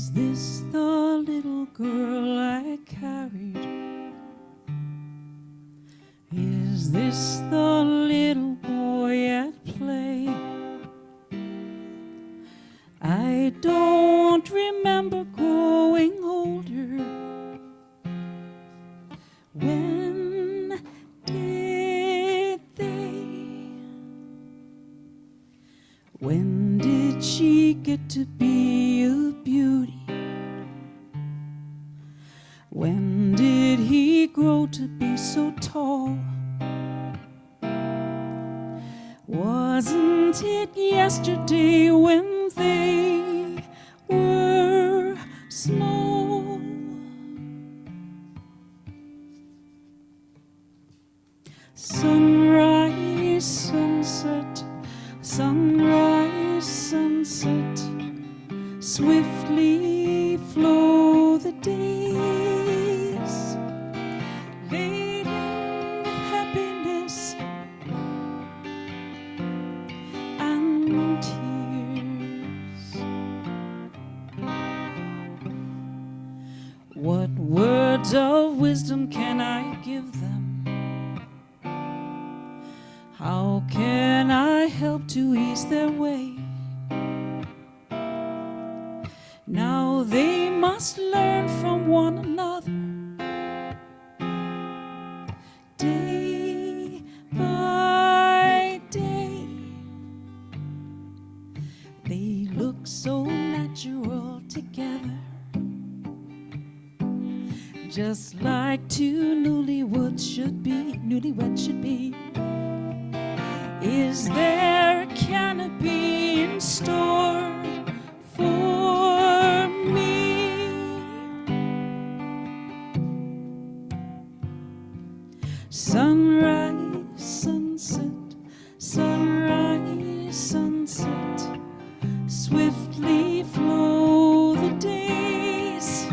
Is this the little girl I carried? Is this the little boy at play? I don't remember growing older. When did they? When did she get to be a beauty? When did he grow to be so tall? Wasn't it yesterday when they were small? Sunrise, sunset, sunrise, sunset, swiftly flow the days, laden with happiness and tears. What words of wisdom can I give them? How can I help to ease their way? Now they must learn from one another, day by day. They look so natural together, just like two newlyweds should be. Is there a canopy in store for me? Sunrise, sunset, sunrise, sunset, swiftly flow the days.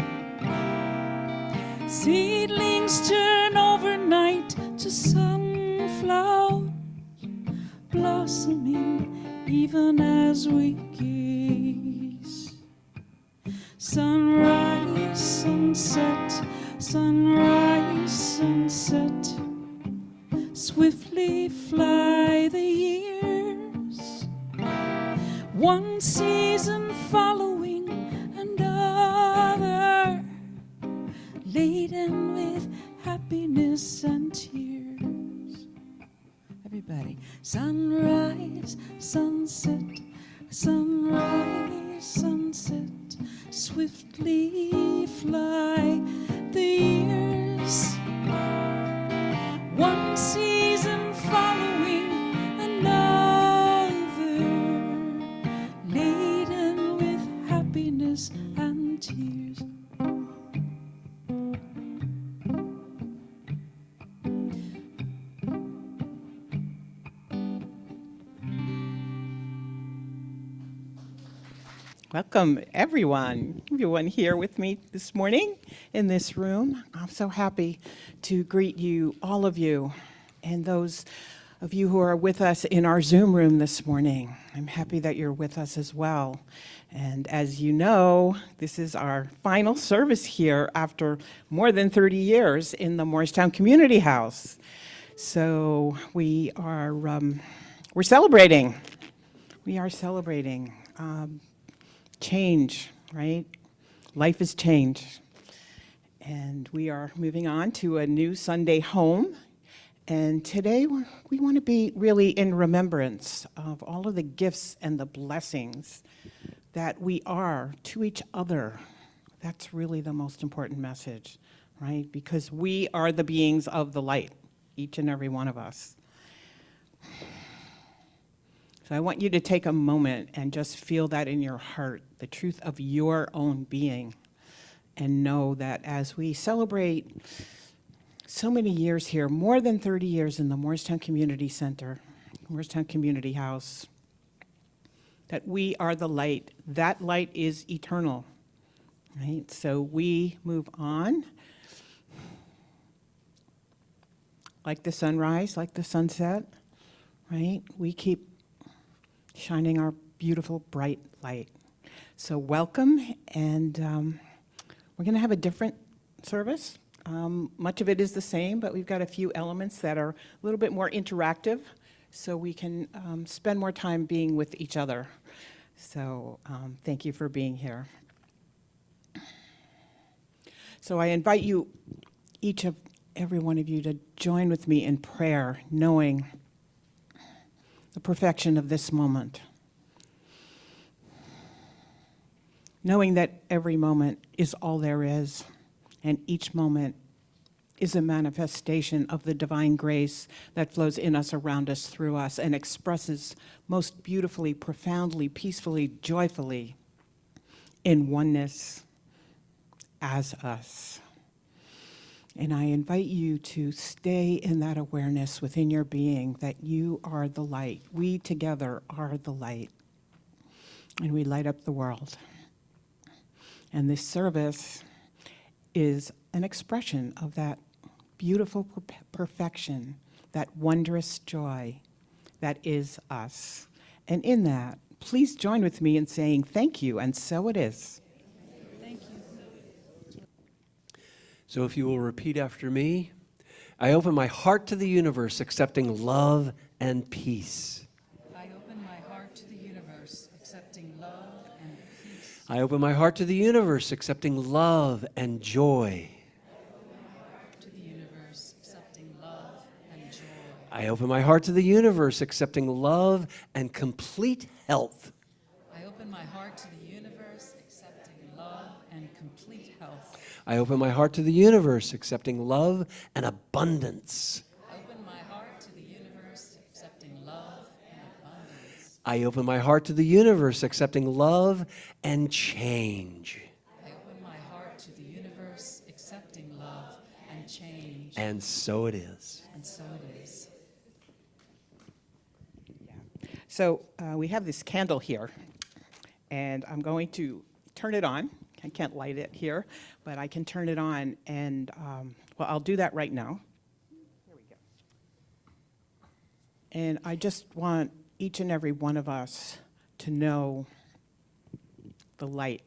Seedlings turn overnight to sunflowers, blossoming even as we gaze. Sunrise, sunset, sunrise, sunset, swiftly fly the years, one season following another, laden with happiness and tears. Everybody. Sunrise, sunset, sunrise, sunset, swiftly fly the years, one season following another, laden with happiness and tears. Welcome, everyone here with me this morning in this room. I'm so happy to greet you, all of you, and those of you who are with us in our Zoom room this morning. I'm happy that you're with us as well. And as you know, this is our final service here after more than 30 years in the Morristown Community House. So we're celebrating. We are celebrating. Change, right? Life is change. And we are moving on to a new Sunday home. And today we want to be really in remembrance of all of the gifts and the blessings that we are to each other. That's really the most important message, right? Because we are the beings of the light, each and every one of us. So I want you to take a moment and just feel that in your heart, the truth of your own being, and know that as we celebrate so many years here, more than 30 years in the Morristown Community Center, Morristown Community House, that we are the light. That light is eternal, right? So we move on like the sunrise, like the sunset, right? We keep shining our beautiful bright light. So welcome, and we're going to have a different service. Much of it is the same, but we've got a few elements that are a little bit more interactive, so we can spend more time being with each other. So thank you for being here. So I invite you, every one of you, to join with me in prayer, knowing the perfection of this moment. Knowing that every moment is all there is, and each moment is a manifestation of the divine grace that flows in us, around us, through us, and expresses most beautifully, profoundly, peacefully, joyfully in oneness as us. And I invite you to stay in that awareness within your being that you are the light. We together are the light, and we light up the world. And this service is an expression of that beautiful perfection, that wondrous joy that is us. And in that, please join with me in saying thank you, and so it is. Thank you. So if you will repeat after me, I open my heart to the universe, accepting love and peace. I open my heart to the universe, accepting love and peace. I open my heart to the universe, accepting love and joy. To the universe, accepting love and joy. I open my heart to the universe, accepting love and complete health. I open my heart to the universe, accepting love and complete health. I open my heart to the universe, accepting love and abundance. I open my heart to the universe, accepting love and abundance. I open my heart to the universe, accepting love and change. I open my heart to the universe, accepting love and change. And so it is. And so it is. So we have this candle here, and I'm going to turn it on. I can't light it here, but I can turn it on, and well, I'll do that right now. Here we go. And I just want each and every one of us to know the light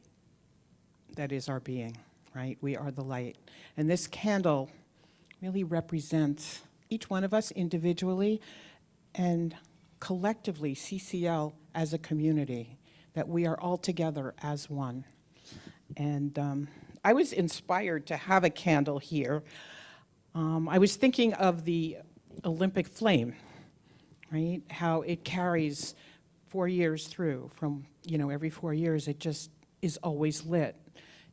that is our being, right? We are the light. And this candle really represents each one of us individually and collectively, CCL as a community, that we are all together as one. And I was inspired to have a candle here. I was thinking of the Olympic flame, right? How it carries 4 years through. From, every 4 years, it just is always lit.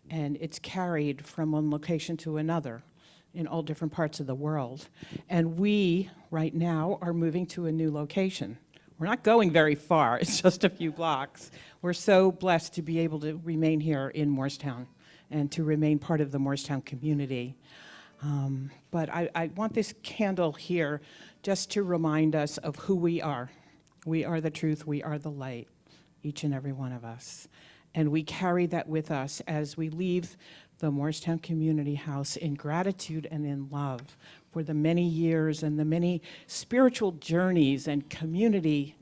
And it's carried from one location to another in all different parts of the world. And we, right now, are moving to a new location. We're not going very far, it's just a few blocks. We're so blessed to be able to remain here in Morristown and to remain part of the Morristown community. But I want this candle here just to remind us of who we are. We are the truth, we are the light, each and every one of us. And we carry that with us as we leave the Morristown Community House in gratitude and in love for the many years and the many spiritual journeys and community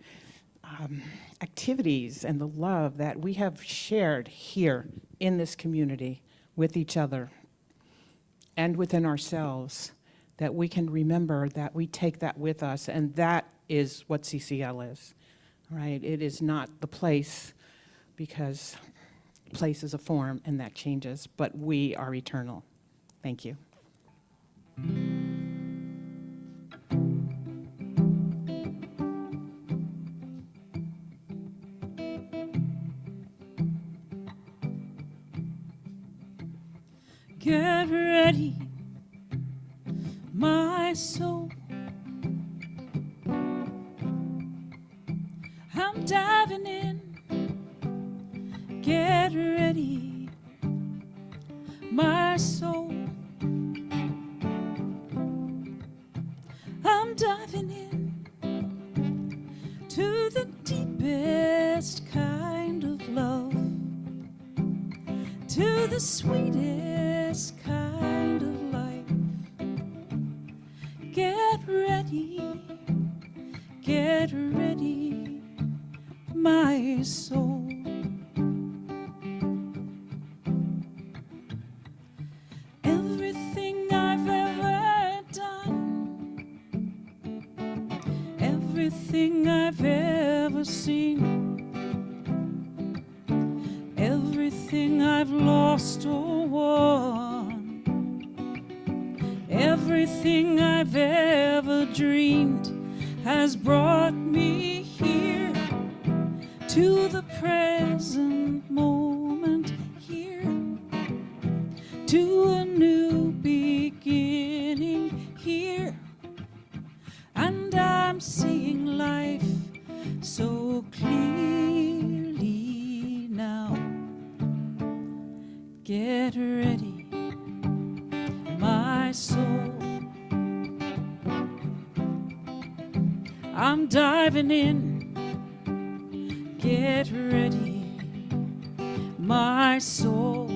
activities and the love that we have shared here in this community with each other and within ourselves, that we can remember that we take that with us, and that is what CCL is, right? It is not the place, because place is a form and that changes, but we are eternal. Thank you. Get ready, my soul. I'm diving in. Get ready, my soul. I'm diving in to the deepest kind of love, to the sweetest kind of life. Get ready, my soul. I've lost or won, everything I've ever dreamed has brought me here to the present moment here, to a new beginning here. And I'm seeing life so clearly now. Get ready, my soul. I'm diving in. Get ready, my soul.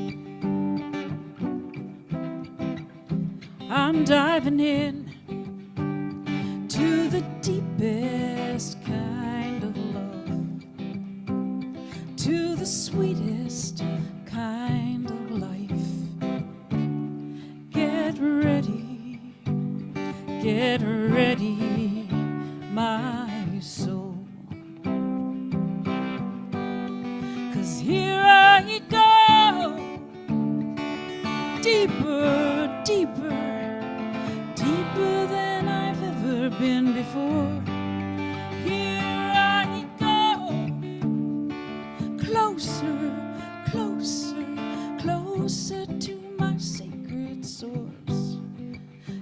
I'm diving in to the deepest kind of love, to the sweetest kind of life. Get ready, my soul. 'Cause here I go, deeper, deeper, deeper than I've ever been before. Here I go, closer, closer, closer to my sacred source.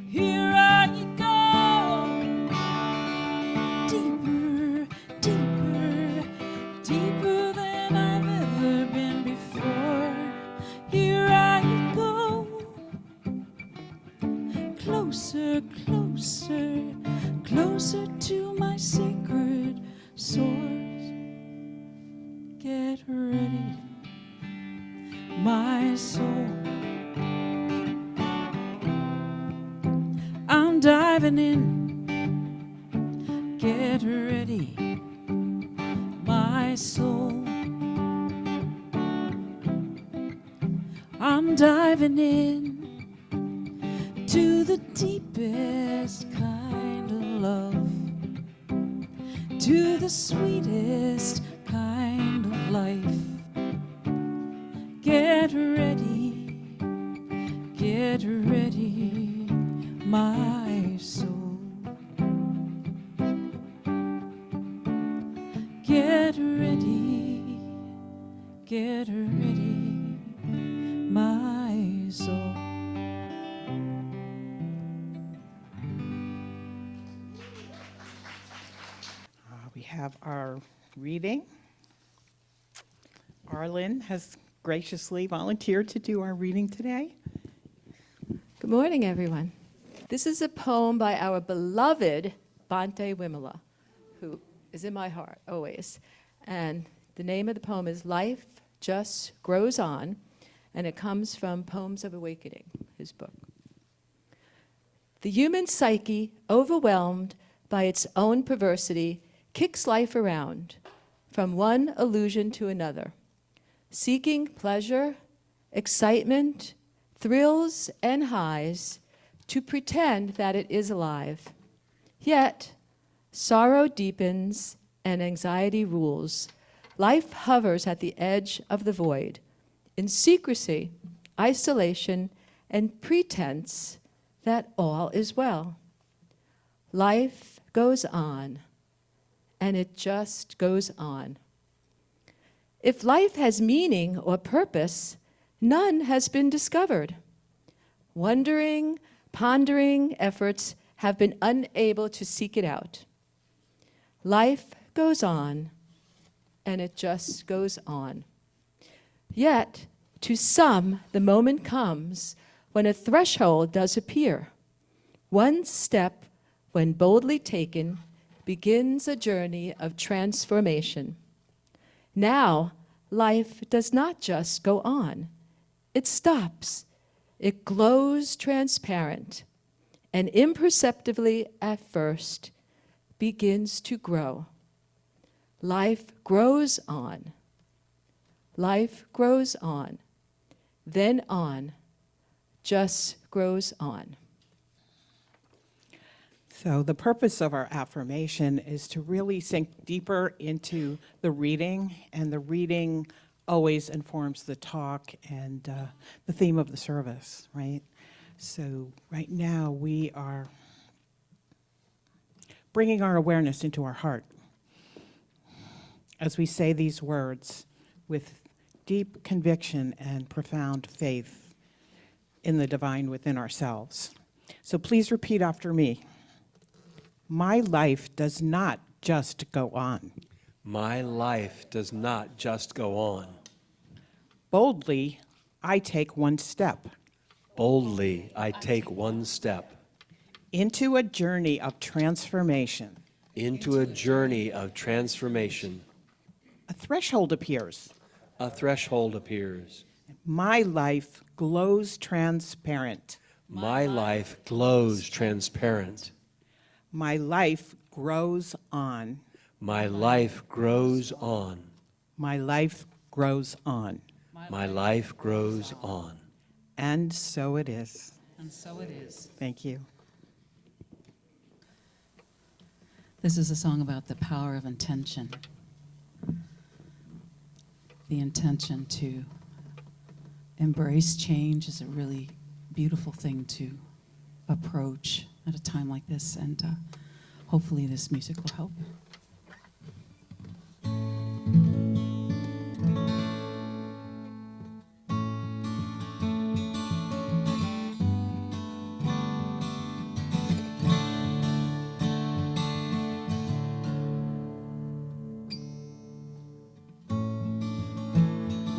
Here I go, deeper, deeper, deeper than I've ever been before. Here I go, closer, closer, closer to my sacred source. Get ready, my soul. I'm diving in. Get ready, my soul. I'm diving in to the deepest kind of love, to the sweetest kind of life. Get ready, my soul. Get ready, my soul. We have our reading. Arlen has graciously volunteered to do our reading today. Good morning, everyone. This is a poem by our beloved Bhante Wimala, who is in my heart always. And the name of the poem is Life Just Grows On, and it comes from Poems of Awakening, his book. The human psyche, overwhelmed by its own perversity, kicks life around from one illusion to another, seeking pleasure, excitement, thrills, and highs to pretend that it is alive. Yet, sorrow deepens and anxiety rules. Life hovers at the edge of the void, in secrecy, isolation, and pretense that all is well. Life goes on, and it just goes on. If life has meaning or purpose, none has been discovered. Wondering, pondering efforts have been unable to seek it out. Life goes on, and it just goes on. Yet, to some, the moment comes when a threshold does appear. One step, when boldly taken, begins a journey of transformation. Now, life does not just go on. It stops. It glows transparent, and imperceptibly at first begins to grow. Life grows on. Life grows on. Then on. Just grows on. So the purpose of our affirmation is to really sink deeper into the reading, and the reading always informs the talk and the theme of the service, right? So right now we are bringing our awareness into our heart as we say these words with deep conviction and profound faith in the divine within ourselves. So please repeat after me. My life does not just go on. My life does not just go on. Boldly, I take one step Boldly, I take one step into a journey of transformation. into a journey of transformation. A threshold appears. A threshold appears. My life glows transparent. My life glows transparent. My life grows on. My life grows on. My life grows on. My life grows on. And so it is. And so it is. Thank you. This is a song about the power of intention. The intention to embrace change is a really beautiful thing to approach at a time like this, and hopefully this music will help.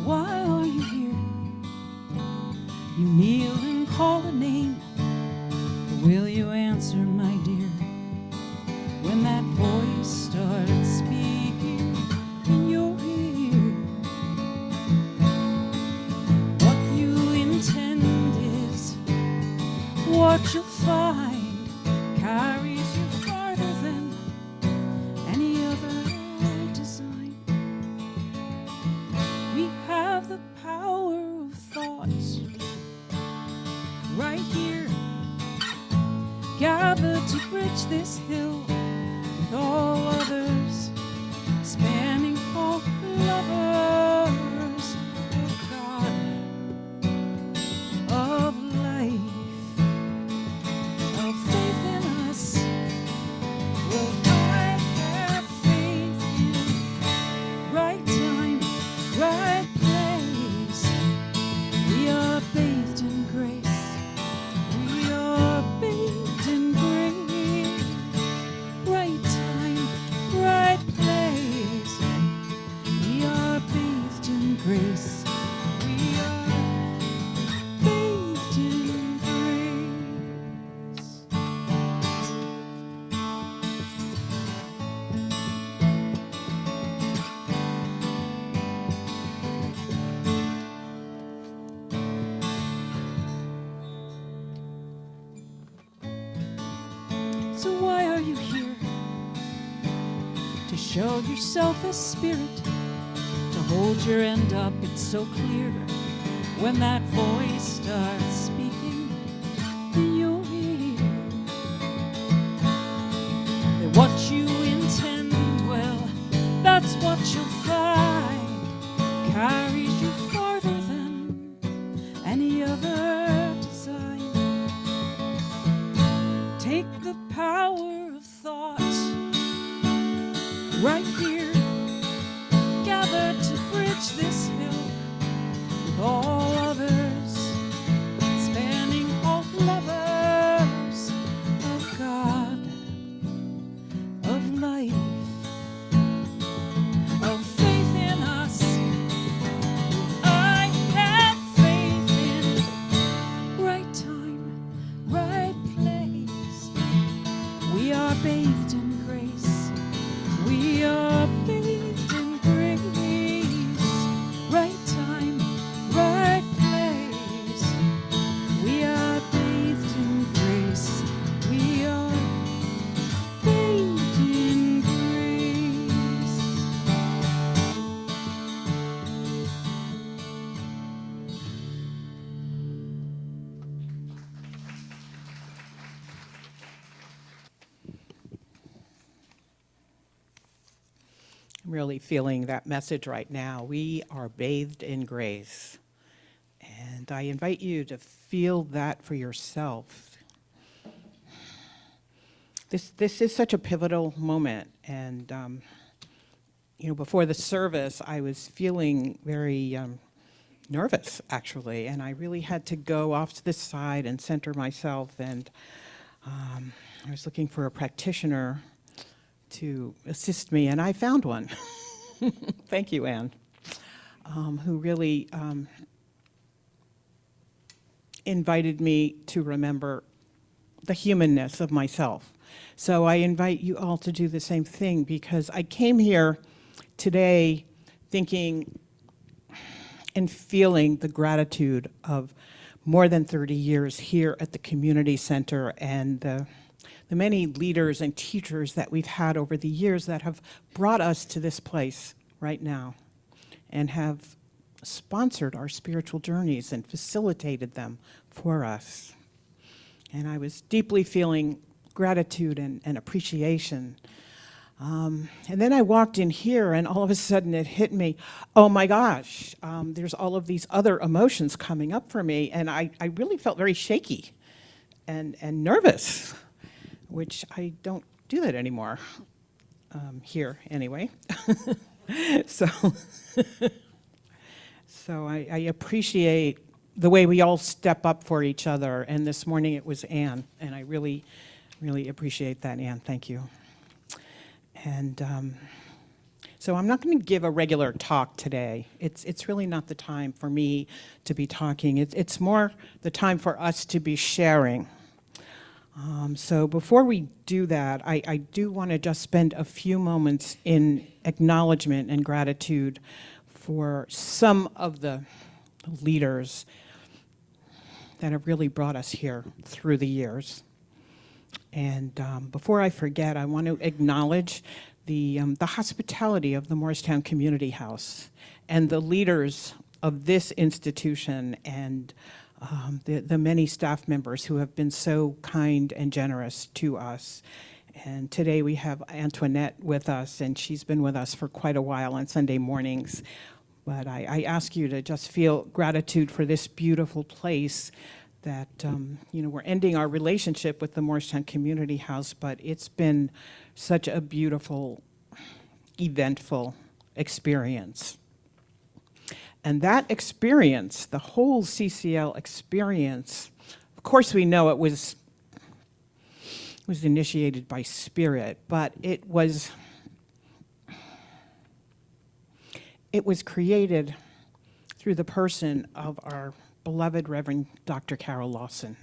Why are you here? You kneel and call a name. Will you answer, my dear? When that voice starts speaking in your ear, what you intend is what you'll find carries you farther than any other design. We have the power of thoughts right here, gathered to bridge this hill with all others, spanning all lovers of God, of life, of faith in us. Well, I have faith in right time, right place. We are bathed in grace. We are bathed in grace. Right time, right place. We are bathed in grace. We are bathed in grace. So why are you here? To show yourself as spirit, to hold your end up, it's so clear. When that voice starts speaking in your ear, that what you intend, well, that's what you'll find carries you farther than any other design. Take the power of thought right here, gathered to bridge this hill with all others, spanning all lovers of God, of life, of faith in us. I have faith in right time, right place. We are bathed in grace. We are bathed in grace. I'm really feeling that message right now. We are bathed in grace. And I invite you to feel that for yourself. This is such a pivotal moment. And, before the service, I was feeling very nervous, actually. And I really had to go off to the side and center myself. And I was looking for a practitioner to assist me, and I found one. Thank you, Anne, who really invited me to remember the humanness of myself. So I invite you all to do the same thing, because I came here today thinking and feeling the gratitude of more than 30 years here at the community center, and the many leaders and teachers that we've had over the years that have brought us to this place right now and have sponsored our spiritual journeys and facilitated them for us. And I was deeply feeling gratitude and appreciation. And then I walked in here, and all of a sudden it hit me, oh my gosh, there's all of these other emotions coming up for me, and I really felt very shaky and nervous, which I don't do that anymore, here anyway. So I appreciate the way we all step up for each other, and this morning it was Anne, and I really, really appreciate that, Anne. Thank you. And so I'm not going to give a regular talk today. It's really not the time for me to be talking. It's more the time for us to be sharing. So before we do that, I do want to just spend a few moments in acknowledgement and gratitude for some of the leaders that have really brought us here through the years. And before I forget, I want to acknowledge the hospitality of the Morristown Community House and the leaders of this institution, and the many staff members who have been so kind and generous to us. And today we have Antoinette with us, and she's been with us for quite a while on Sunday mornings. But I ask you to just feel gratitude for this beautiful place that, we're ending our relationship with the Morristown Community House, but it's been such a beautiful, eventful experience. And that experience, the whole CCL experience, of course we know it was initiated by Spirit, but it was created through the person of our beloved Reverend Dr. Carol Lawson.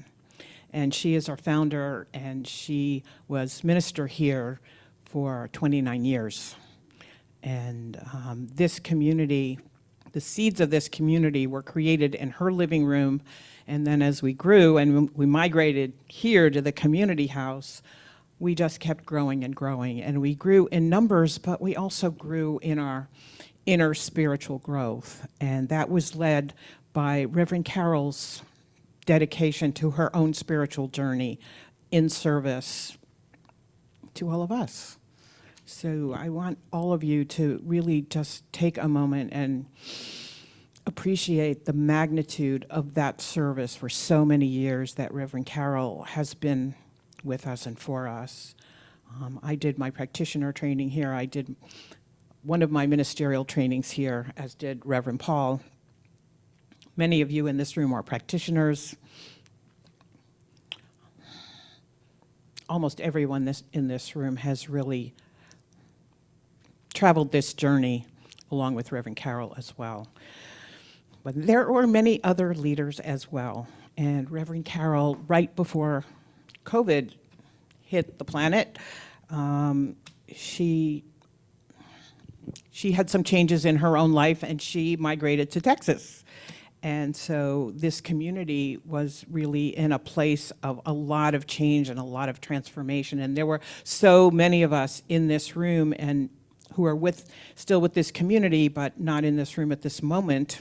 And she is our founder, and she was minister here for 29 years. And this community, the seeds of this community were created in her living room, and then as we grew and we migrated here to the community house, we just kept growing and growing. And we grew in numbers, but we also grew in our inner spiritual growth. And that was led by Reverend Carol's dedication to her own spiritual journey in service to all of us. So I want all of you to really just take a moment and appreciate the magnitude of that service for so many years that Reverend Carol has been with us and for us. I did my practitioner training here. I did one of my ministerial trainings here, as did Reverend Paul. Many of you in this room are practitioners. Almost everyone in this room has really traveled this journey along with Reverend Carol as well. But there were many other leaders as well. And Reverend Carol, right before COVID hit the planet, she had some changes in her own life, and she migrated to Texas. And so this community was really in a place of a lot of change and a lot of transformation. And there were so many of us in this room and who are still with this community, but not in this room at this moment,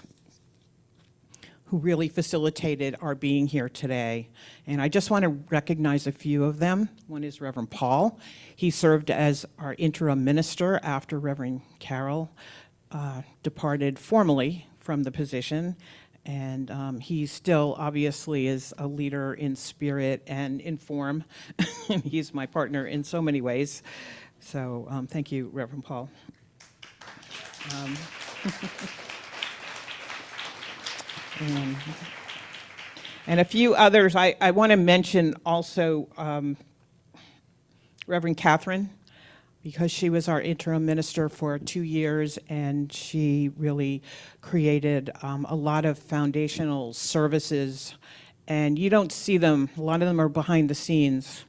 who really facilitated our being here today. And I just want to recognize a few of them. One is Reverend Paul. He served as our interim minister after Reverend Carol departed formally from the position. And he still obviously is a leader in spirit and in form. He's my partner in so many ways. So thank you, Reverend Paul. And a few others. I want to mention also Reverend Catherine, because she was our interim minister for 2 years, and she really created a lot of foundational services. And you don't see them, a lot of them are behind the scenes.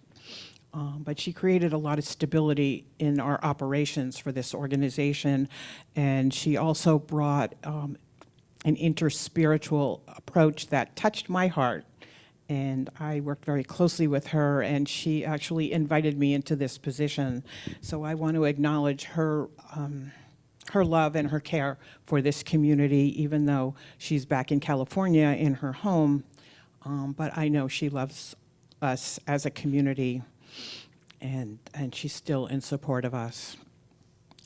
But she created a lot of stability in our operations for this organization. And she also brought an interspiritual approach that touched my heart. And I worked very closely with her, and she actually invited me into this position. So I want to acknowledge her love and her care for this community, even though she's back in California in her home. But I know she loves us as a community, and she's still in support of us.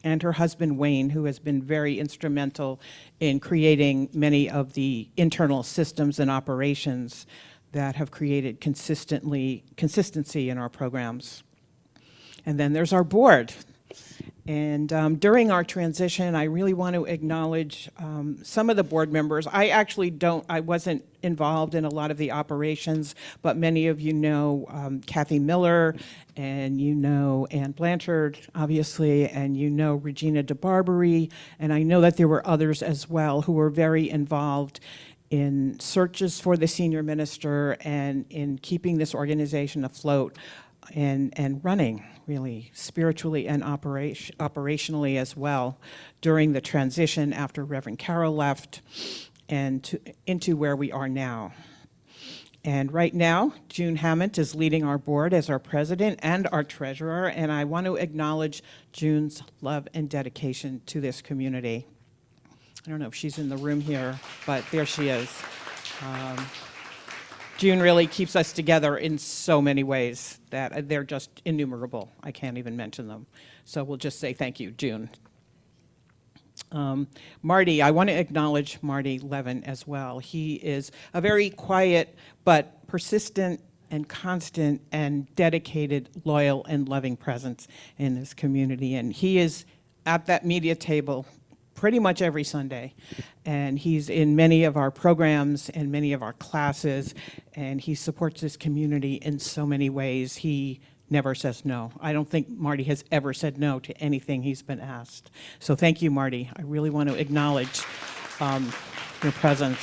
And her husband, Wayne, who has been very instrumental in creating many of the internal systems and operations that have created consistency in our programs. And then there's our board. And during our transition, I really want to acknowledge some of the board members. I wasn't involved in a lot of the operations, but many of you know Kathy Miller, and you know Ann Blanchard, obviously, and you know Regina DeBarbery, and I know that there were others as well who were very involved in searches for the senior minister and in keeping this organization afloat and running, really, spiritually and operationally as well, during the transition after Reverend Carol left and into where we are now. And right now, June Hammond is leading our board as our president and our treasurer, and I want to acknowledge June's love and dedication to this community. I don't know if she's in the room here, but there she is. June really keeps us together in so many ways that they're just innumerable. I can't even mention them. So we'll just say thank you, June. Marty, I want to acknowledge Marty Levin as well. He is a very quiet but persistent and constant and dedicated, loyal and loving presence in this community. And he is at that media table pretty much every Sunday. And he's in many of our programs and many of our classes, and he supports this community in so many ways. He never says no. I don't think Marty has ever said no to anything he's been asked. So thank you, Marty. I really want to acknowledge your presence.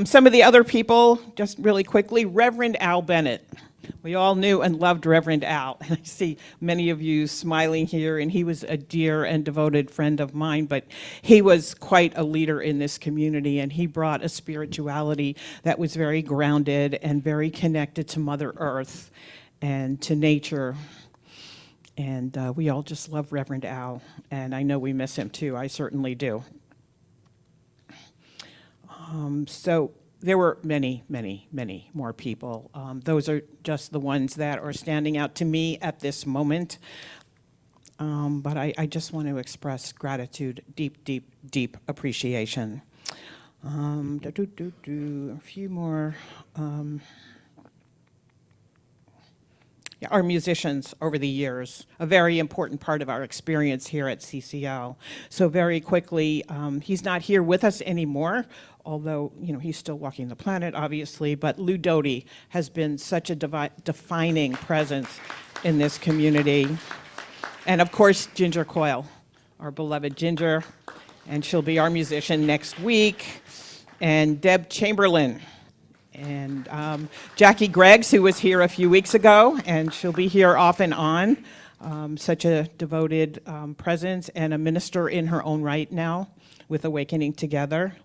Some of the other people, just really quickly, Reverend Al Bennett. We all knew and loved Reverend Al, and I see many of you smiling here, and he was a dear and devoted friend of mine, but he was quite a leader in this community, and he brought a spirituality that was very grounded and very connected to Mother Earth and to nature. And we all just love Reverend Al, and I know we miss him too. I certainly do. So there were many, many, many more people. Those are just the ones that are standing out to me at this moment. But I just want to express gratitude, deep, deep, deep appreciation. A few more. Yeah, our musicians over the years, a very important part of our experience here at CCL. So very quickly, he's not here with us anymore, although he's still walking the planet, obviously, but Lou Doty has been such a defining presence in this community. And of course, Ginger Coyle, our beloved Ginger, and she'll be our musician next week. And Deb Chamberlain, and Jackie Greggs, who was here a few weeks ago, and she'll be here off and on. Such a devoted presence and a minister in her own right now with Awakening Together.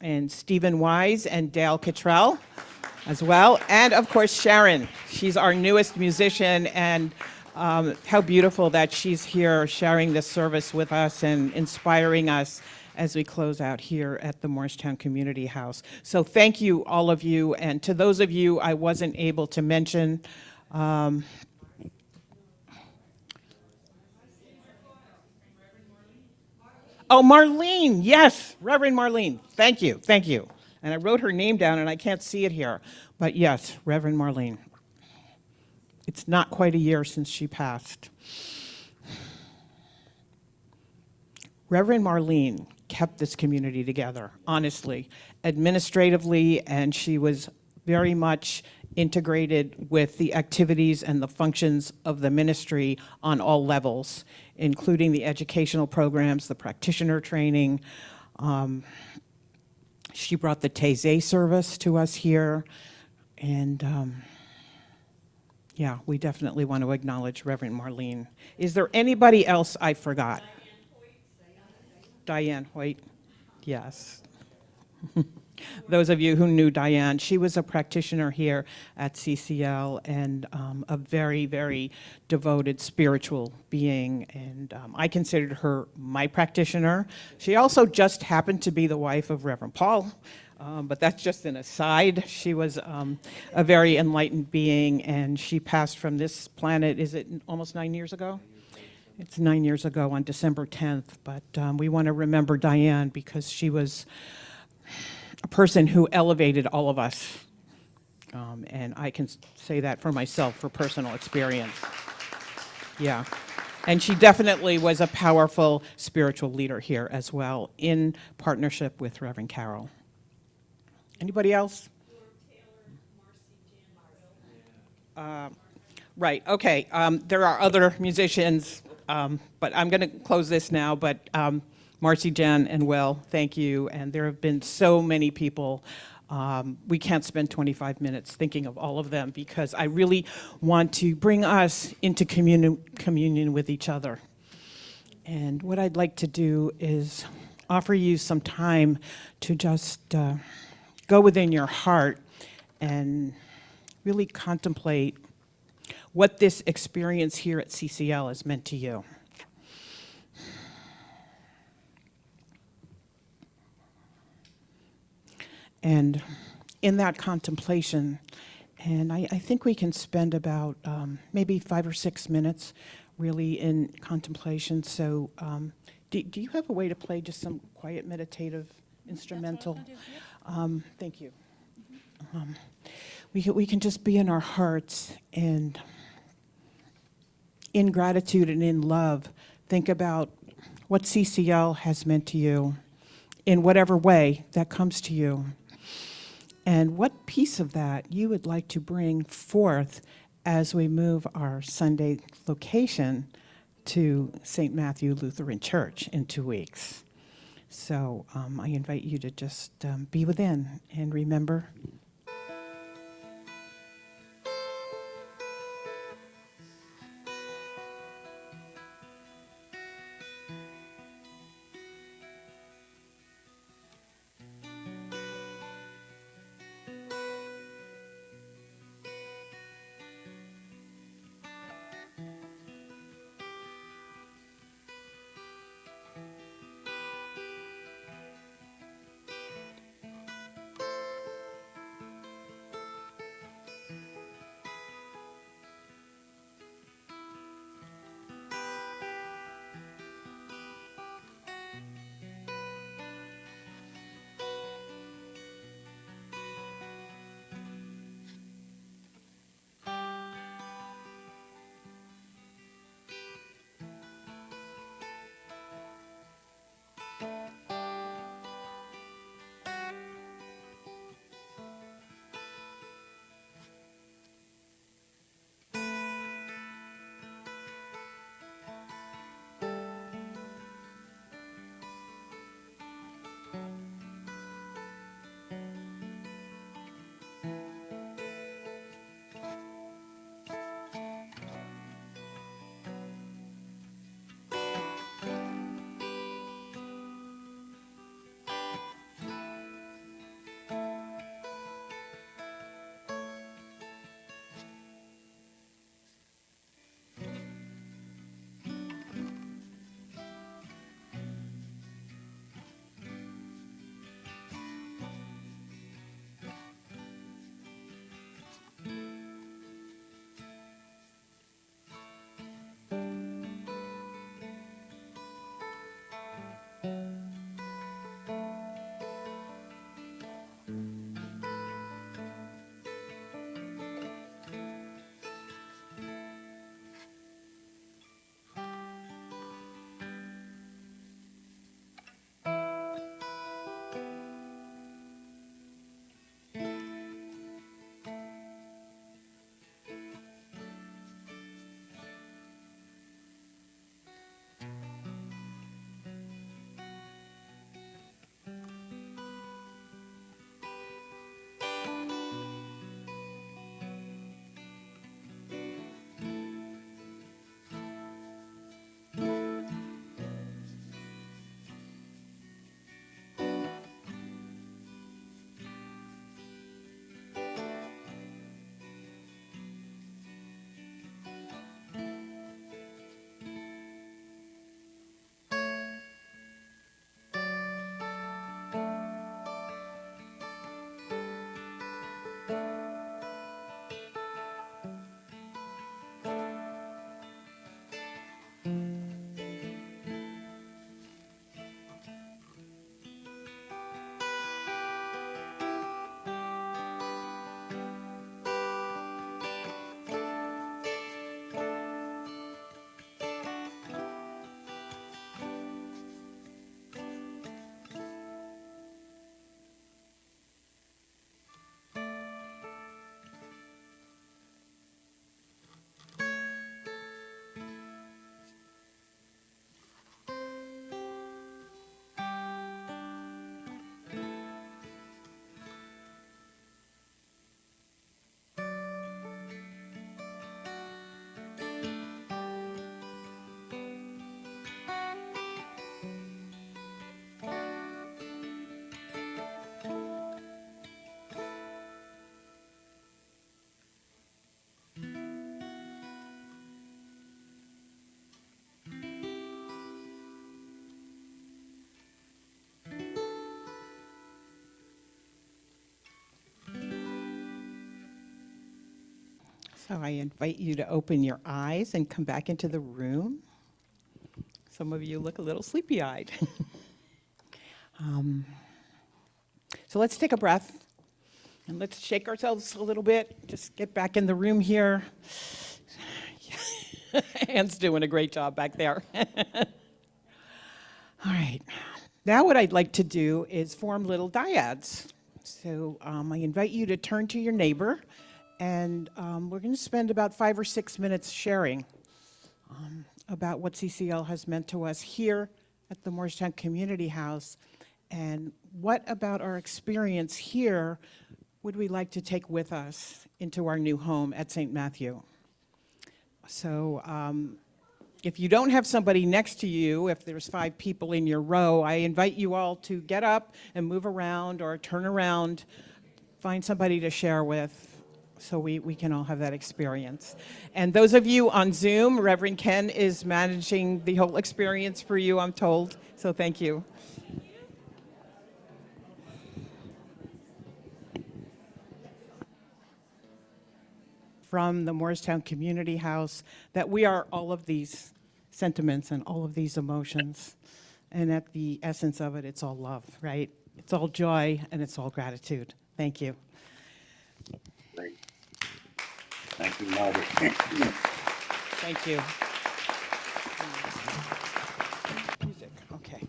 And Stephen Wise and Dale Cottrell as well. And of course, Sharon. She's our newest musician and How beautiful that she's here sharing this service with us and inspiring us as we close out here at the Morristown Community House. So thank you, all of you. And to those of you I wasn't able to mention, oh, Marlene, yes, Reverend Marlene. Thank you, thank you. And I wrote her name down and I can't see it here. But yes, Reverend Marlene. It's not quite a year since she passed. Reverend Marlene kept this community together, honestly, administratively, and she was very much integrated with the activities and the functions of the ministry on all levels, including the educational programs, the practitioner training. She brought the Taizé service to us here, and yeah, we definitely want to acknowledge Reverend Marlene. Is there anybody else I forgot? Diane Hoyt, yes. Those of you who knew Diane, she was a practitioner here at CCL and a very, very devoted spiritual being. And I considered her my practitioner. She also just happened to be the wife of Reverend Paul, but that's just an aside. She was a very enlightened being, and she passed from this planet, is it almost 9 years ago? It's 9 years ago on December 10th, but we want to remember Diane because she was a person who elevated all of us. And I can say that for myself, for personal experience. Yeah. And she definitely was a powerful spiritual leader here as well, in partnership with Reverend Carol. Anybody else? Right, okay. There are other musicians, but I'm going to close this now. But Marcy, Jen, and Will, thank you. And there have been so many people. We can't spend 25 minutes thinking of all of them because I really want to bring us into communion with each other. And what I'd like to do is offer you some time to just go within your heart and really contemplate what this experience here at CCL has meant to you. And in that contemplation, and I think we can spend about maybe 5 or 6 minutes really in contemplation. So do you have a way to play just some quiet meditative instrumental? Thank you. We can just be in our hearts and in gratitude and in love, think about what CCL has meant to you in whatever way that comes to you, and what piece of that you would like to bring forth as we move our Sunday location to St. Matthew Lutheran Church in 2 weeks. So I invite you to just be within and remember. So I invite you to open your eyes and come back into the room. Some of you look a little sleepy-eyed. So let's take a breath and let's shake ourselves a little bit. Just get back in the room here. Anne's doing a great job back there. All right. Now what I'd like to do is form little dyads. So I invite you to turn to your neighbor, and we're going to spend about 5 or 6 minutes sharing about what CCL has meant to us here at the Morristown Community House, and what about our experience here would we like to take with us into our new home at St. Matthew. So if you don't have somebody next to you, if there's 5 people in your row, I invite you all to get up and move around or turn around, find somebody to share with so we can all have that experience. And those of you on Zoom, Reverend Ken is managing the whole experience for you, I'm told, so thank you. From the Morristown Community House, that we are all of these sentiments and all of these emotions. And at the essence of it, it's all love, right? It's all joy and it's all gratitude. Thank you. Great. Thank you, Margaret. Thank you. Music, okay.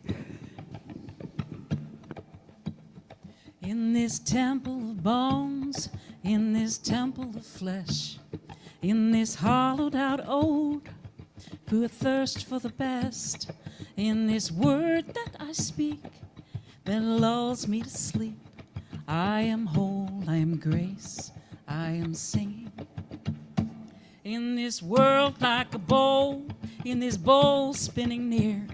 In this temple of bones, in this temple of flesh, in this hollowed out ode, through a thirst for the best, in this word that I speak, that lulls me to sleep, I am whole, I am grace, I am singing. In this world like a bowl, in this bowl spinning near,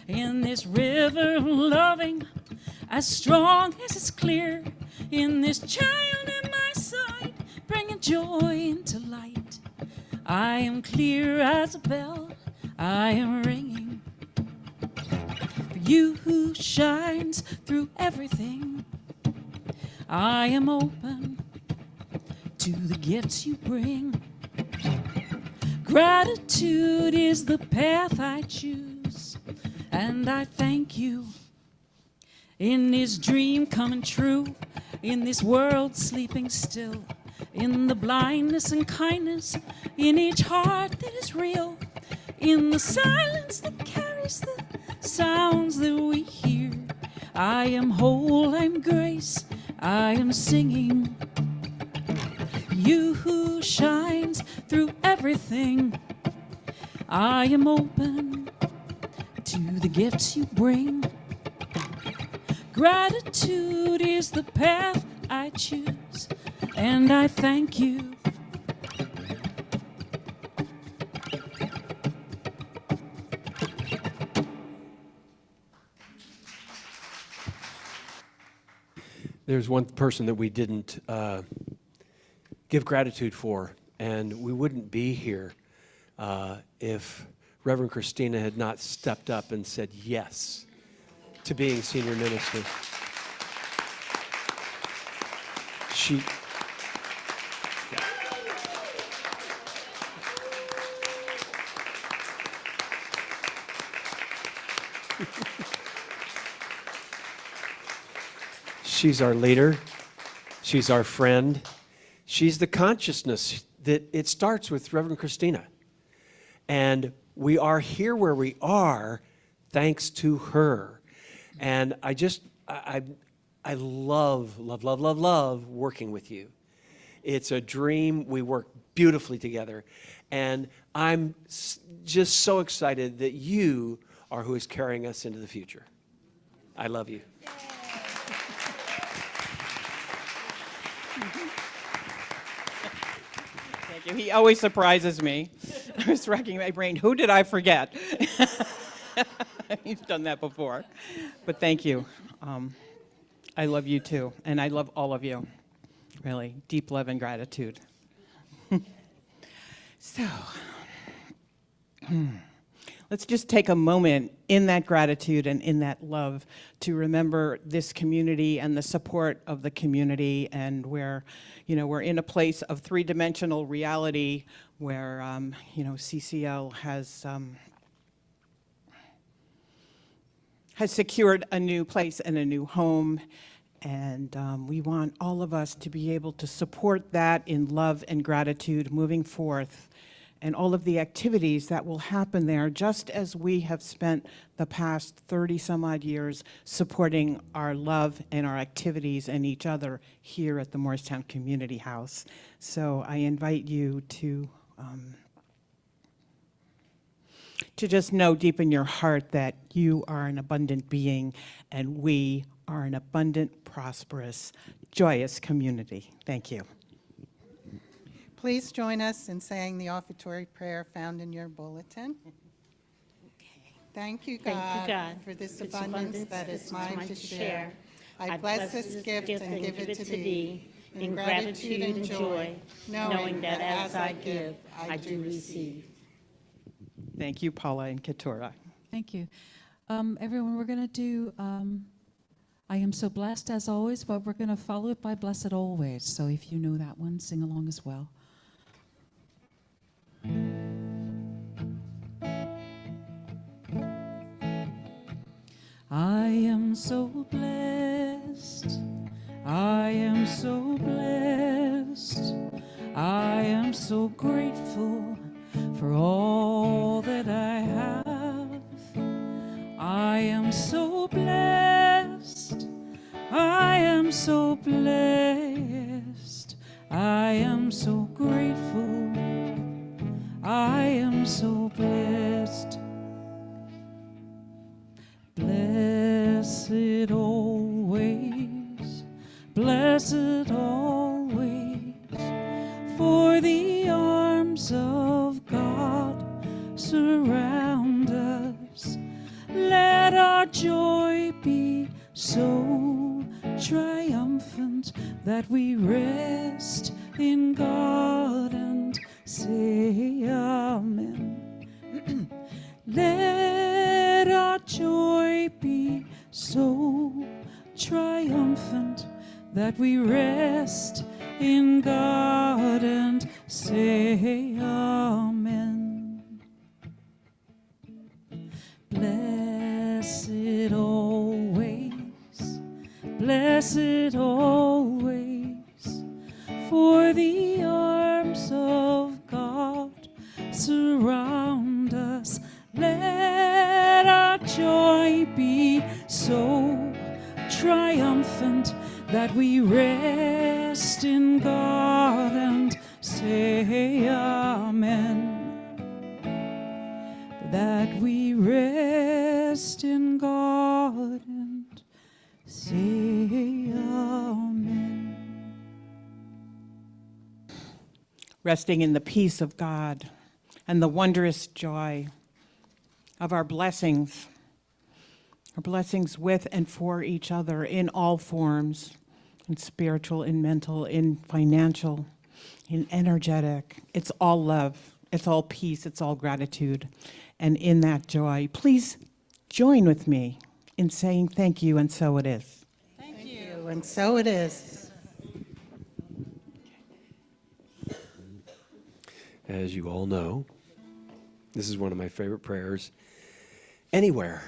in this river of loving, as strong as it's clear, in this child at my side, bringing joy into light. I am clear as a bell, I am ringing. For you who shines through everything, I am open to the gifts you bring. Gratitude is the path I choose, and I thank you. In this dream coming true, in this world sleeping still, in the blindness and kindness, in each heart that is real, in the silence that carries the sounds that we hear, I am whole, I'm grace, I am singing. You who shines through everything, I am open to the gifts you bring. Gratitude is the path I choose, and I thank you. There's one person that we didn't give gratitude for, and we wouldn't be here if Reverend Christina had not stepped up and said yes to being senior minister. She's our leader. She's our friend. She's the consciousness that it starts with Reverend Christina. And we are here where we are thanks to her. And I love working with you. It's a dream. We work beautifully together. And I'm just so excited that you are who is carrying us into the future. I love you. Thank you. He always surprises me. I was racking my brain. Who did I forget? He's done that before. But thank you. I love you too. And I love all of you. Really. Deep love and gratitude. So, let's just take a moment in that gratitude and in that love to remember this community and the support of the community, and where, we're in a place of three-dimensional reality where, CCL has secured a new place and a new home. And we want all of us to be able to support that in love and gratitude moving forth, and all of the activities that will happen there, just as we have spent the past 30 some odd years supporting our love and our activities and each other here at the Morristown Community House. So I invite you to just know deep in your heart that you are an abundant being, and we are an abundant, prosperous, joyous community. Thank you. Please join us in saying the offertory prayer found in your bulletin. Thank you, God, for this abundance that is mine to share. I bless this gift and give it to thee in gratitude and joy, knowing that as I give, I do receive. Thank you, Paula and Keturah. Thank you. Everyone, we're going to do I Am So Blessed as always, but we're going to follow it by Blessed Always. So if you know that one, sing along as well. I am so blessed, I am so blessed, I am so grateful for all that I have. I am so blessed, I am so blessed, I am so grateful, I am so blessed. Blessed always, blessed always, for the arms of God surround us. Let our joy be so triumphant that we rest in God and say amen. Let our joy be so triumphant that we rest in God and say amen. Blessed always, blessed always, for the arms of God surround us. Let our joy be so triumphant that we rest in God and say amen. That we rest in God and say amen. Resting in the peace of God and the wondrous joy of our blessings with and for each other in all forms, in spiritual, in mental, in financial, in energetic. It's all love, it's all peace, it's all gratitude. And in that joy, please join with me in saying thank you, and so it is. Thank you, and so it is. As you all know, this is one of my favorite prayers anywhere.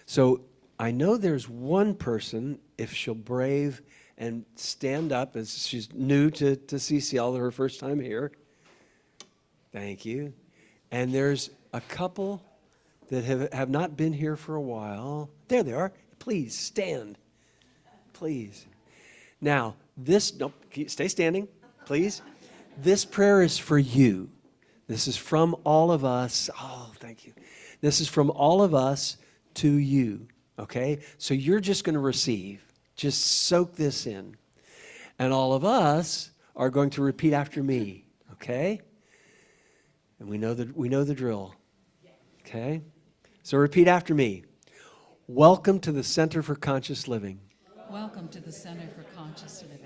So I know there's one person, if she'll brave and stand up, as she's new to CCL, her first time here. Thank you. And there's a couple that have not been here for a while. There they are. Please stand. Please. Now, stay standing, please. This prayer is for you. This is from all of us. Oh, thank you. This is from all of us to you, okay? So you're just going to receive. Just soak this in. And all of us are going to repeat after me, okay? And we know the drill, okay? So repeat after me. Welcome to the Center for Conscious Living. Welcome to the Center for Conscious Living.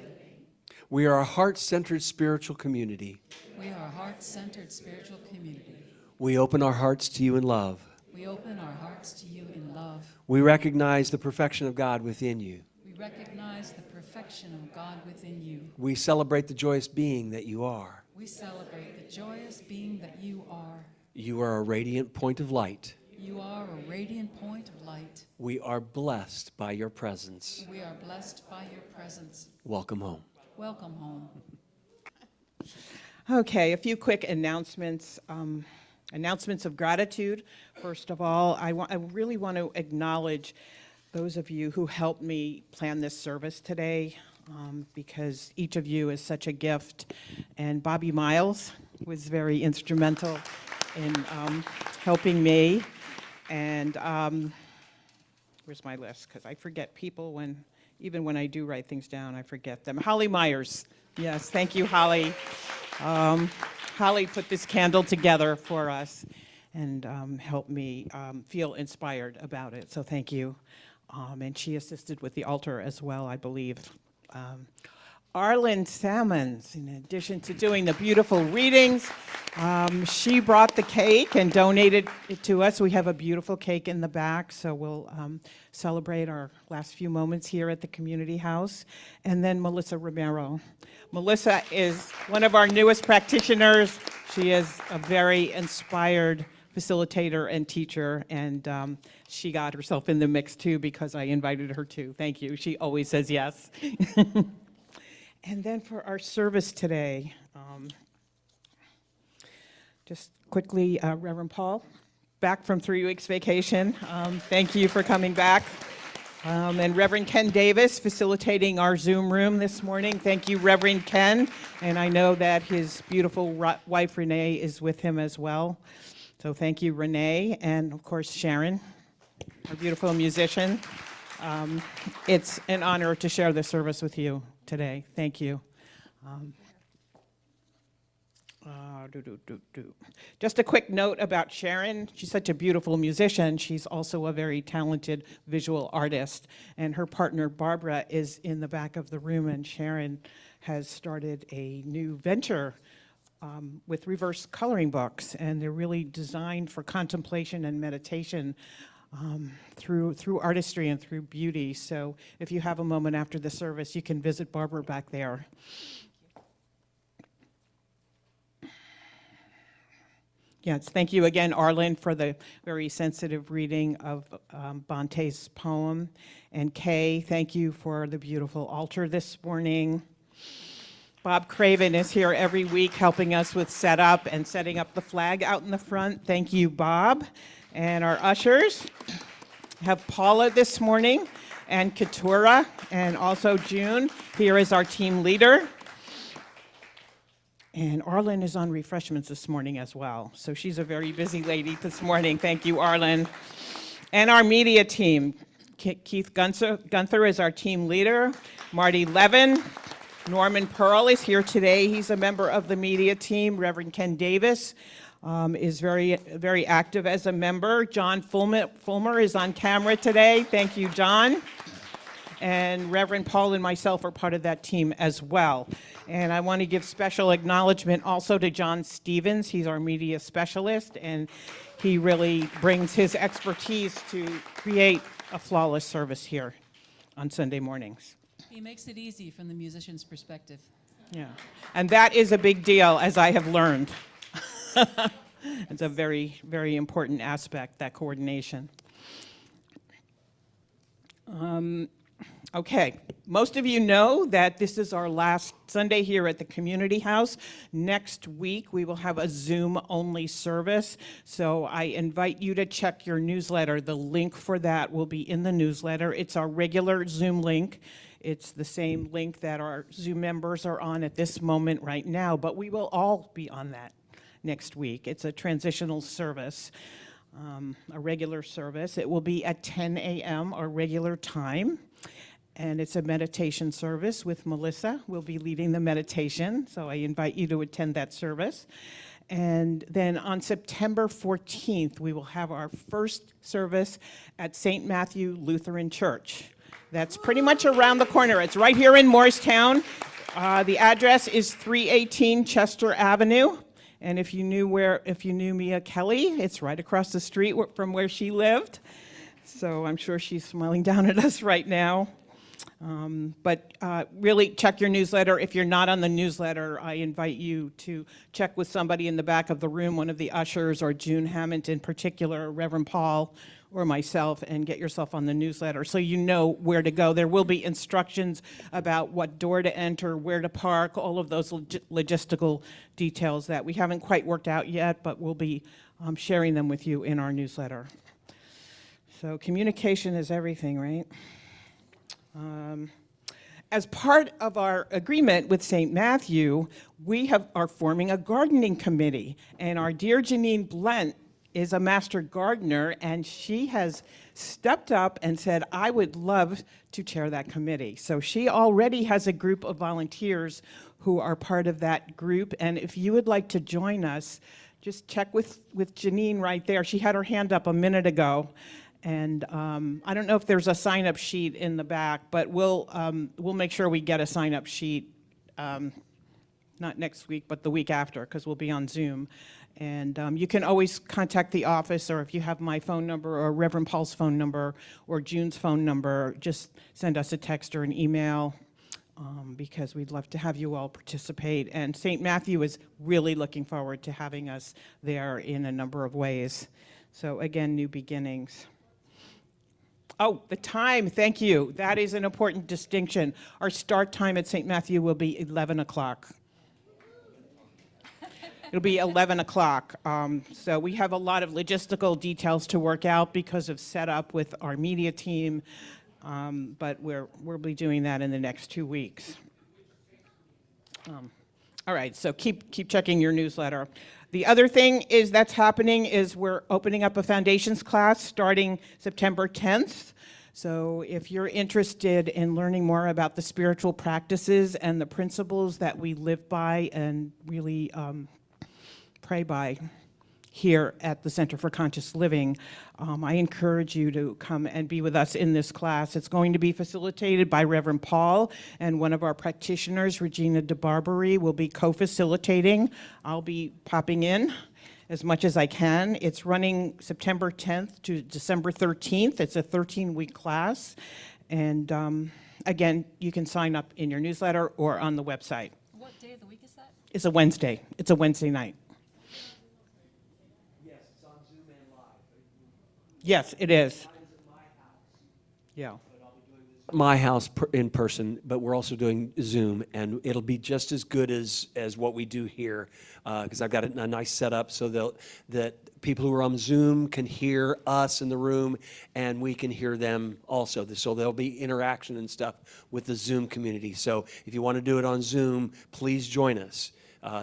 We are a heart-centered spiritual community. We are a heart-centered spiritual community. We open our hearts to you in love. We open our hearts to you in love. We recognize the perfection of God within you. We recognize the perfection of God within you. We celebrate the joyous being that you are. We celebrate the joyous being that you are. You are a radiant point of light. You are a radiant point of light. We are blessed by your presence. We are blessed by your presence. Welcome home. Welcome home. Okay, a few quick announcements. Announcements of gratitude. First of all, I really want to acknowledge those of you who helped me plan this service today, because each of you is such a gift. And Bobby Miles was very instrumental in helping me. And where's my list? Because I forget people even when I do write things down, I forget them. Holly Myers. Yes, thank you, Holly. Holly put this candle together for us and helped me feel inspired about it, so thank you. And she assisted with the altar as well, I believe. Arlen Salmons, in addition to doing the beautiful readings, she brought the cake and donated it to us. We have a beautiful cake in the back, so we'll celebrate our last few moments here at the community house. And then Melissa Romero. Melissa is one of our newest practitioners. She is a very inspired facilitator and teacher, and she got herself in the mix too because I invited her to. Thank you. She always says yes. And then for our service today, just quickly, Reverend Paul, back from 3 weeks vacation. Thank you for coming back. And Reverend Ken Davis facilitating our Zoom room this morning. Thank you, Reverend Ken. And I know that his beautiful wife, Renee, is with him as well. So thank you, Renee. And of course, Sharon, our beautiful musician. It's an honor to share this service with you today. Thank you. Just a quick note about Sharon. She's such a beautiful musician. She's also a very talented visual artist. And her partner, Barbara, is in the back of the room. And Sharon has started a new venture with reverse coloring books. And they're really designed for contemplation and meditation through artistry and through beauty. So if you have a moment after the service, you can visit Barbara back there. Yes, thank you again, Arlen, for the very sensitive reading of Bante's poem. And Kay, thank you for the beautiful altar this morning. Bob Craven is here every week helping us with setup and setting up the flag out in the front. Thank you, Bob. And our ushers have Paula this morning and Keturah, and also June. Here is our team leader. And Arlen is on refreshments this morning as well. So she's a very busy lady this morning. Thank you, Arlen. And our media team. Keith Gunther is our team leader. Marty Levin. Norman Pearl is here today. He's a member of the media team. Reverend Ken Davis is very, very active as a member. John Fulmer is on camera today. Thank you, John. And Reverend Paul and myself are part of that team as well. And I want to give special acknowledgement also to John Stevens. He's our media specialist, and he really brings his expertise to create a flawless service here on Sunday mornings. He makes it easy from the musician's perspective. Yeah, and that is a big deal, as I have learned. It's a very, very important aspect, that coordination. Okay, most of you know that this is our last Sunday here at the Community House. Next week, we will have a Zoom-only service, so I invite you to check your newsletter. The link for that will be in the newsletter. It's our regular Zoom link. It's the same link that our Zoom members are on at this moment right now, but we will all be on that next week. It's a transitional service, a regular service. It will be at 10 a.m., our regular time. And it's a meditation service with Melissa. We'll be leading the meditation, so I invite you to attend that service. And then on September 14th, we will have our first service at St. Matthew Lutheran Church. That's pretty much around the corner. It's right here in Morristown. The address is 318 Chester Avenue, And if you knew Mia Kelly, it's right across the street from where she lived. So I'm sure she's smiling down at us right now. But really check your newsletter. If you're not on the newsletter, I invite you to check with somebody in the back of the room, one of the ushers, or June Hammond in particular, Reverend Paul, or myself, and get yourself on the newsletter so you know where to go. There will be instructions about what door to enter, where to park, all of those logistical details that we haven't quite worked out yet, but we'll be sharing them with you in our newsletter. So communication is everything, right? As part of our agreement with St. Matthew, we are forming a gardening committee, and our dear Janine Blent is a master gardener, and she has stepped up and said, I would love to chair that committee. So she already has a group of volunteers who are part of that group, and if you would like to join us, just check with Janine right there. She had her hand up a minute ago. And I don't know if there's a sign-up sheet in the back, but we'll make sure we get a sign-up sheet, not next week, but the week after, because we'll be on Zoom. And you can always contact the office, or if you have my phone number, or Reverend Paul's phone number, or June's phone number, just send us a text or an email, because we'd love to have you all participate. And St. Matthew is really looking forward to having us there in a number of ways. So again, new beginnings. Oh, the time, thank you. That is an important distinction. Our start time at St. Matthew will be 11 o'clock. It'll be 11 o'clock. So we have a lot of logistical details to work out because of setup with our media team, but we'll be doing that in the next 2 weeks. All right, so keep checking your newsletter. The other thing that's happening is we're opening up a foundations class starting September 10th. So if you're interested in learning more about the spiritual practices and the principles that we live by and really pray by here at the Center for Conscious Living, I encourage you to come and be with us in this class. It's going to be facilitated by Reverend Paul, and one of our practitioners, Regina DeBarbary, will be co-facilitating. I'll be popping in as much as I can. It's running September 10th to December 13th. It's a 13-week class. And again, you can sign up in your newsletter or on the website. What day of the week is that? It's a Wednesday. It's a Wednesday night. Yes, it is. Yeah. My house in person, but we're also doing Zoom, and it'll be just as good as what we do here, because I've got a nice setup so that people who are on Zoom can hear us in the room, and we can hear them also. So there'll be interaction and stuff with the Zoom community. So if you want to do it on Zoom, please join us.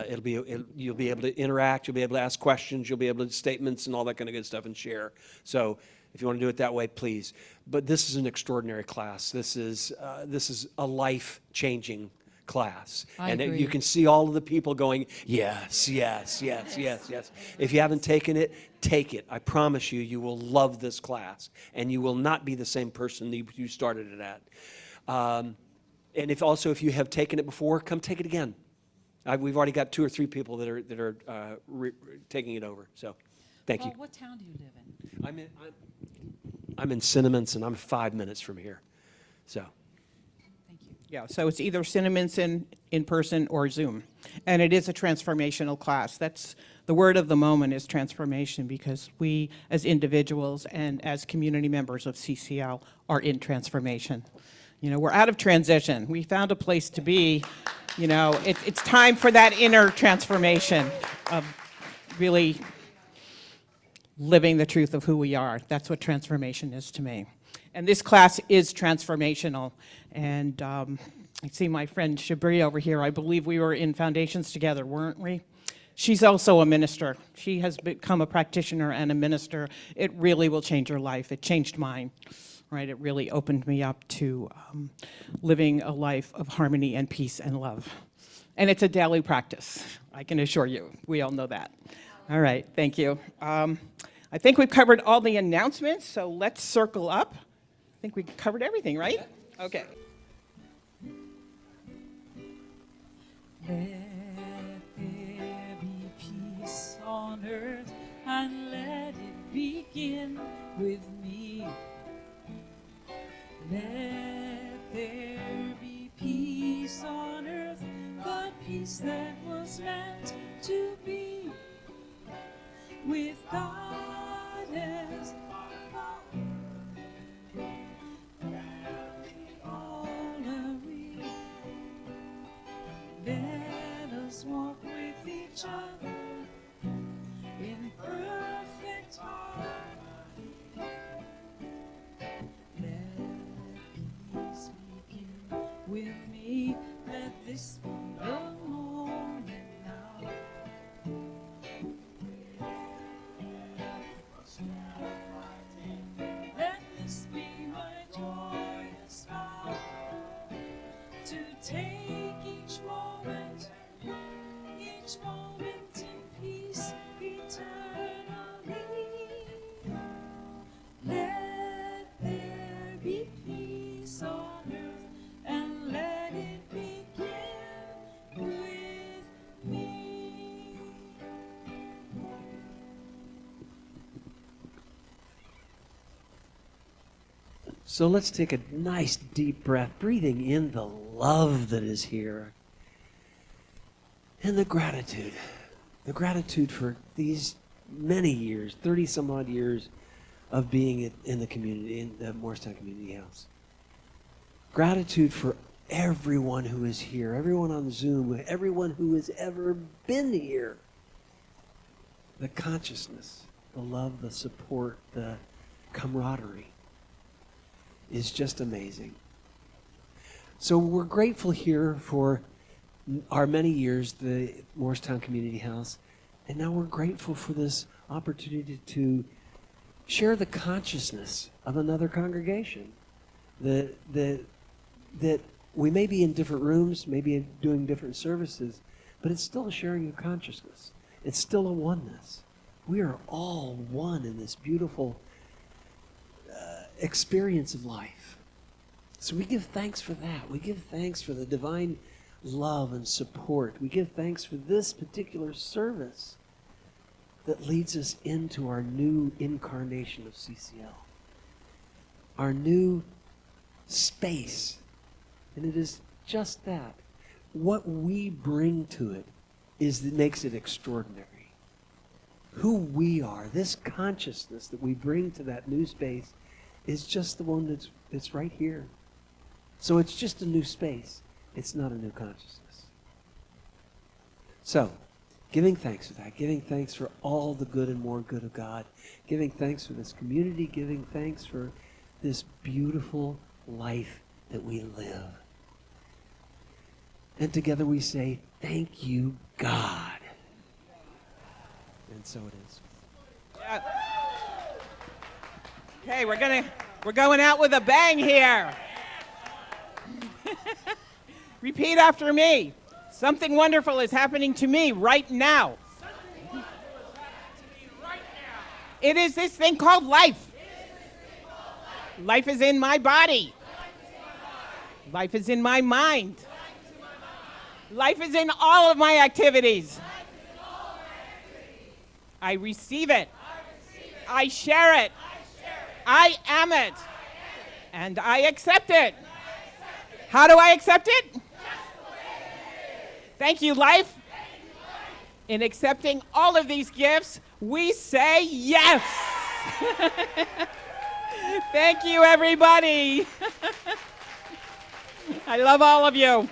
You'll be able to interact, you'll be able to ask questions, you'll be able to statements and all that kind of good stuff and share. So if you want to do it that way, please. But this is an extraordinary class. This is a life-changing class. I and agree. you can see all of the people going, yes, yes, yes, yes, yes. If you haven't taken it, take it. I promise you, you will love this class, and you will not be the same person that you started it at. And if you have taken it before, come take it again. We've already got 2 or 3 people that are taking it over. So, thank you. What town do you live in? I'm in Cinnamints, and I'm 5 minutes from here. So, Thank you. Yeah, so it's either Cinnamints in person or Zoom. And it is a transformational class. That's the word of the moment, is transformation, because we as individuals and as community members of CCL are in transformation. You know, we're out of transition. We found a place to be. You know, it's time for that inner transformation of really living the truth of who we are. That's what transformation is to me. And this class is transformational. And I see my friend Shabri over here. I believe we were in Foundations together, weren't we? She's also a minister. She has become a practitioner and a minister. It really will change your life. It changed mine. Right, it really opened me up to living a life of harmony and peace and love. And it's a daily practice, I can assure you. We all know that. All right, thank you. I think we've covered all the announcements, so let's circle up. I think we covered everything, right? Okay. Let there be peace. on earth, and let it begin with me. Let there be peace on earth, the peace that was meant to be, with God as our Father, all agree. Let us walk with each other in perfect harmony. Let peace begin with me. Let this be the moment now. Let this be my joyous vow, to take each moment in peace eternally. Let there be peace on earth, and let it begin with me. So let's take a nice deep breath, breathing in the love that is here and the gratitude for these many years, 30 some odd years of being in the community, in the Morristown Community House. Gratitude for everyone who is here, everyone on Zoom, everyone who has ever been here. The consciousness, the love, the support, the camaraderie is just amazing. So we're grateful here for our many years, the Morristown Community House, and now we're grateful for this opportunity to share the consciousness of another congregation. That we may be in different rooms, maybe doing different services, but it's still a sharing of consciousness. It's still a oneness. We are all one in this beautiful experience of life. So we give thanks for that. We give thanks for the divine love and support. We give thanks for this particular service that leads us into our new incarnation of CCL, our new space. And it is just that. What we bring to it is that makes it extraordinary. Who we are, this consciousness that we bring to that new space, is just the one that's right here. So it's just a new space. It's not a new consciousness. So, giving thanks for that, giving thanks for all the good and more good of God, giving thanks for this community, giving thanks for this beautiful life that we live. And together we say, thank you, God. And so it is. Okay, we're going out with a bang here. Repeat after me. Something wonderful is happening to me right now. It is this thing called life. Life is in my body. Life is in my mind. Life is in all of my activities. I receive it. I share it. I am it. And I accept it. How do I accept it? Thank you, life. In accepting all of these gifts, we say yes. Thank you, everybody. I love all of you.